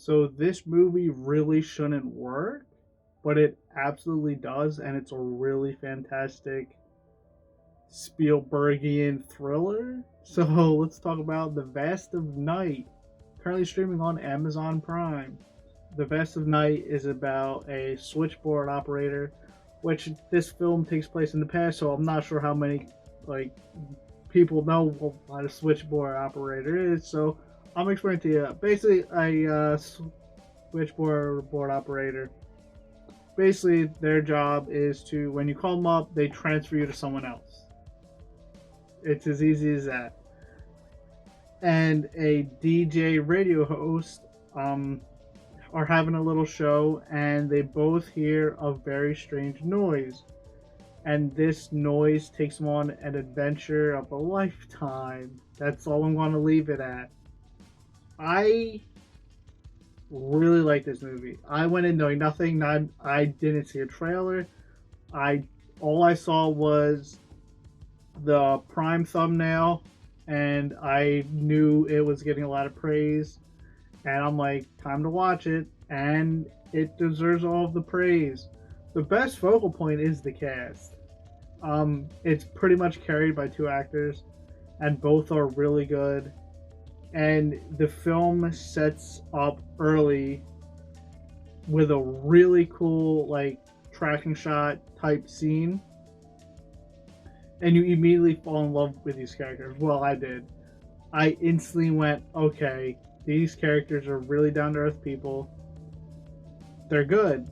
So this movie really shouldn't work, but it absolutely does, and it's a really fantastic Spielbergian thriller. So let's talk about The Vast of Night, currently streaming on Amazon Prime. The Vast of Night is about a switchboard operator, which this film takes place in the past, so I'm not sure how many like people know what a switchboard operator is. So I'm explaining to you. Basically, a switchboard board operator. Basically, their job is to, when you call them up, they transfer you to someone else. It's as easy as that. And a DJ radio host are having a little show, and they both hear a very strange noise. And this noise takes them on an adventure of a lifetime. That's all I'm going to leave it at. I really like this movie. I went in knowing nothing. I didn't see a trailer. I All I saw was the Prime thumbnail, and I knew it was getting a lot of praise. And I'm like, time to watch it, and it deserves all of the praise. The best focal point is the cast. It's pretty much carried by two actors, and both are really good. And the film sets up early with a really cool, like, tracking shot type scene, and you immediately fall in love with these characters. Well, I did. I instantly went, okay, these characters are really down to earth people. They're good.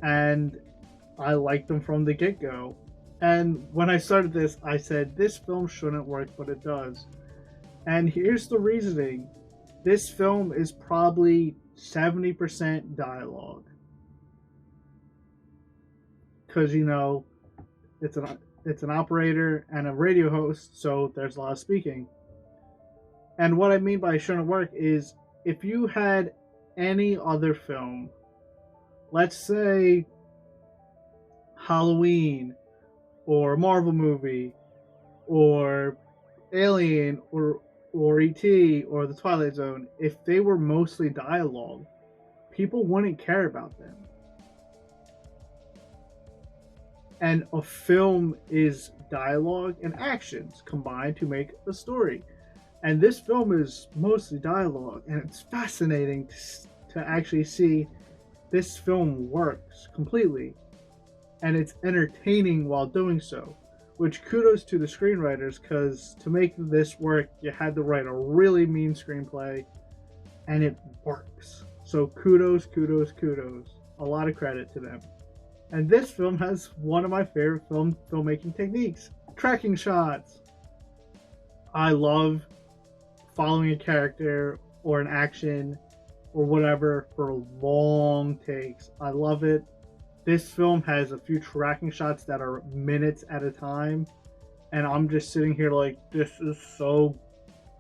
And I liked them from the get go. And when I started this, I said, this film shouldn't work, but it does. And here's the reasoning: this film is probably 70% dialogue. Because, it's an operator and a radio host, so there's a lot of speaking. And what I mean by shouldn't work is, if you had any other film, let's say Halloween, or a Marvel movie, or Alien, or E.T., or the Twilight Zone, if they were mostly dialogue, people wouldn't care about them. And a film is dialogue and actions combined to make a story. And this film is mostly dialogue, and it's fascinating to actually see this film works completely. And it's entertaining while doing so. Which, kudos to the screenwriters, because to make this work, you had to write a really mean screenplay, and it works. So kudos, kudos, kudos. A lot of credit to them. And this film has one of my favorite filmmaking techniques: tracking shots. I love following a character or an action or whatever for long takes. I love it. This film has a few tracking shots that are minutes at a time, and I'm just sitting here like, this is so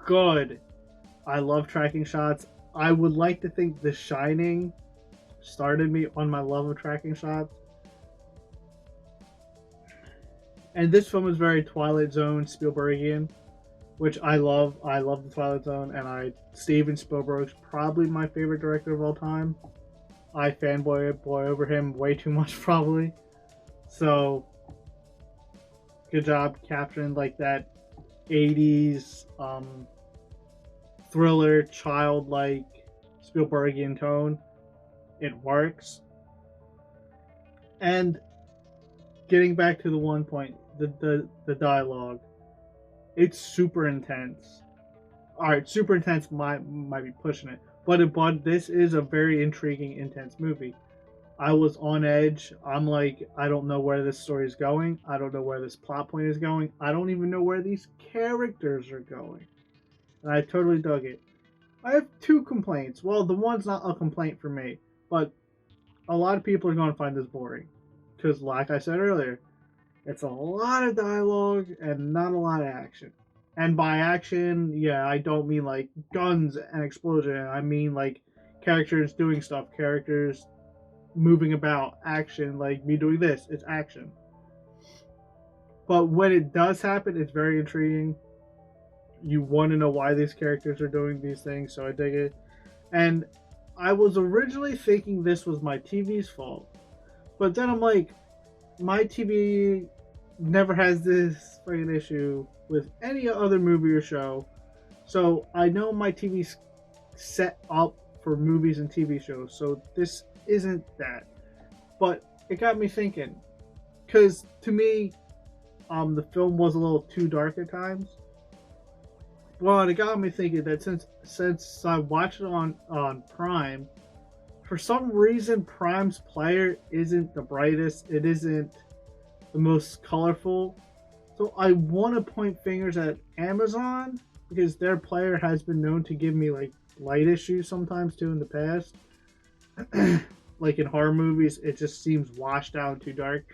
good. I love tracking shots. I would like to think The Shining started me on my love of tracking shots. And this film is very Twilight Zone Spielbergian, which I love. I love the Twilight Zone, and Steven Spielberg's probably my favorite director of all time. I fanboy over him way too much, probably. So, good job capturing like that 80s thriller, childlike Spielbergian tone. It works. And getting back to the one point, the dialogue, it's super intense. All right, super intense might be pushing it, but this is a very intriguing, intense movie. I was on edge. I'm like, I don't know where this story is going. I don't know where this plot point is going. I don't even know where these characters are going. And I totally dug it. I have two complaints. Well, the one's not a complaint for me, but a lot of people are going to find this boring. Because, like I said earlier, it's a lot of dialogue and not a lot of action. And by action, yeah, I don't mean like guns and explosion. I mean like characters doing stuff, characters moving about, action, like me doing this. It's action. But when it does happen, it's very intriguing. You want to know why these characters are doing these things, so I dig it. And I was originally thinking this was my TV's fault, but then I'm like, my TV never has this fucking issue with any other movie or show. So I know my TV's set up for movies and TV shows. So this isn't that. But it got me thinking. Because to me, the film was a little too dark at times. Well, it got me thinking that since I watched it on Prime, for some reason Prime's player isn't the brightest. It isn't the most colorful. So I want to point fingers at Amazon because their player has been known to give me like light issues sometimes too in the past. Like in horror movies, it just seems washed out and too dark.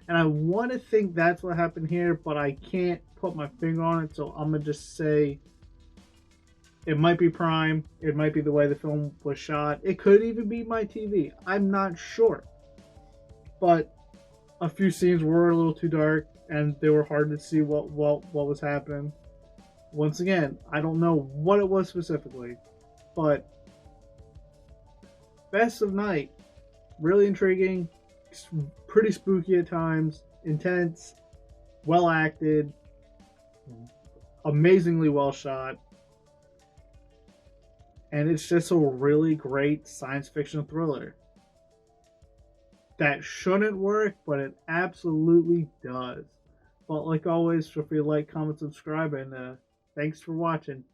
And I want to think that's what happened here, but I can't put my finger on it. So I'm gonna just say it might be Prime. It might be the way the film was shot. It could even be my TV. I'm not sure. But a few scenes were a little too dark and they were hard to see what was happening. Once again, I don't know what it was specifically, but Best of Night, really intriguing, pretty spooky at times, intense, well acted, amazingly well shot, and it's just a really great science fiction thriller that shouldn't work, but it absolutely does. But like always, feel free to like, comment, subscribe, and thanks for watching.